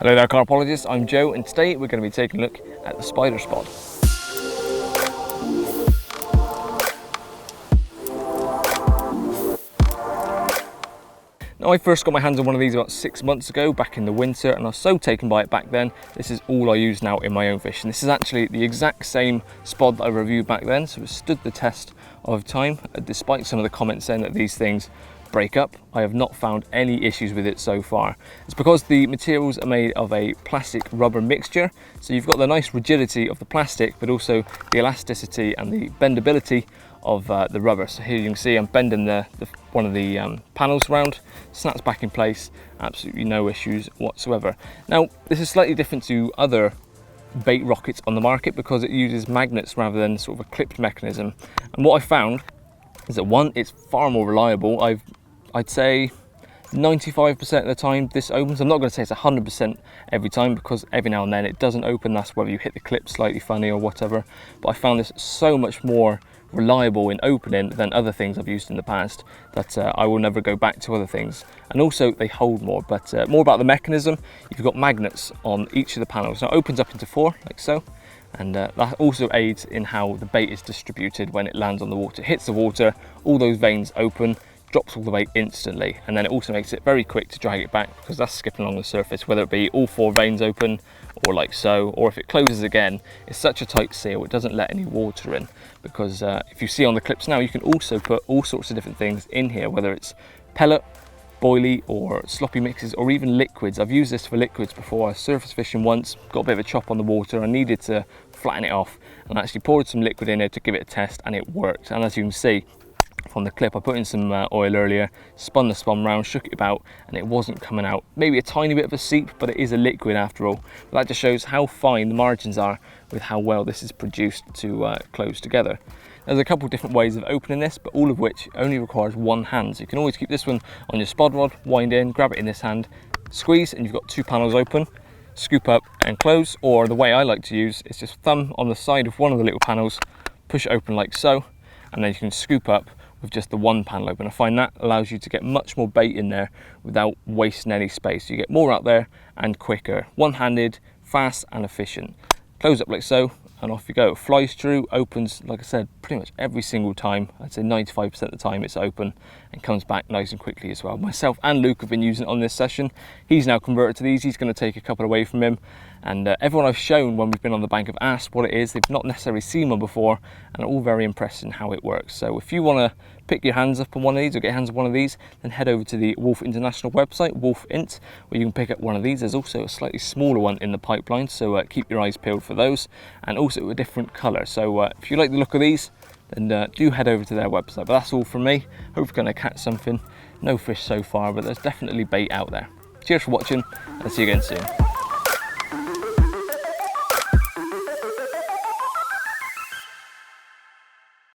Hello there Carpologists, I'm Joe and today we're going to be taking a look at the Spider Spod. Now I first got my hands on one of these about 6 months ago back in the winter and I was so taken by it back then. This is all I use now in my own fish, and this is actually the exact same spod that I reviewed back then, so it stood the test of time. Despite some of the comments saying that these things break up, I have not found any issues with it so far. It's because the materials are made of a plastic rubber mixture, so you've got the nice rigidity of the plastic but also the elasticity and the bendability of the rubber. So here you can see I'm bending one of the panels around, snaps back in place, absolutely no issues whatsoever. Now this is slightly different to other bait rockets on the market because it uses magnets rather than sort of a clipped mechanism, and what I found is that one, it's far more reliable. I'd say 95% of the time this opens. I'm not going to say it's 100% every time because every now and then it doesn't open. That's whether you hit the clip slightly funny or whatever. But I found this so much more reliable in opening than other things I've used in the past that I will never go back to other things. And also they hold more, but more about the mechanism. You've got magnets on each of the panels. Now it opens up into 4 like so. And that also aids in how the bait is distributed when it lands on the water. It hits the water, all those veins open, drops all the bait instantly, and then it also makes it very quick to drag it back because that's skipping along the surface, whether it be all 4 veins open or like so, or if it closes again, it's such a tight seal it doesn't let any water in. Because if you see on the clips now, you can also put all sorts of different things in here, whether it's pellet, boilie or sloppy mixes or even liquids. I've used this for liquids before. I was surface fishing once, got a bit of a chop on the water, I needed to flatten it off and I actually poured some liquid in there to give it a test and it worked. And as you can see from the clip, I put in some oil earlier, spun the spon round, shook it about and it wasn't coming out. Maybe a tiny bit of a seep, but it is a liquid after all. But that just shows how fine the margins are with how well this is produced to close together. There's a couple of different ways of opening this, but all of which only requires one hand. So you can always keep this one on your spod rod, wind in, grab it in this hand, squeeze, and you've got 2 panels open, scoop up and close. Or the way I like to use is just thumb on the side of one of the little panels, push it open like so, and then you can scoop up with just the 1 panel open. I find that allows you to get much more bait in there without wasting any space. You get more out there and quicker. One-handed, fast and efficient. Close up like so, and off you go. It flies through, opens, like I said, pretty much every single time. I'd say 95% of the time it's open and comes back nice and quickly as well. Myself and Luke have been using it on this session. He's now converted to these. He's going to take a couple away from him. And everyone I've shown when we've been on the bank have asked what it is. They've not necessarily seen one before and are all very impressed in how it works. So if you want to pick your hands up on one of these or get your hands on one of these, then head over to the Wolf International website, Wolf Int, where you can pick up one of these. There's also a slightly smaller one in the pipeline, so keep your eyes peeled for those, and also a different colour. So if you like the look of these, then do head over to their website. But that's all from me. Hope you're going to catch something. No fish so far, but there's definitely bait out there. Cheers for watching, and see you again soon.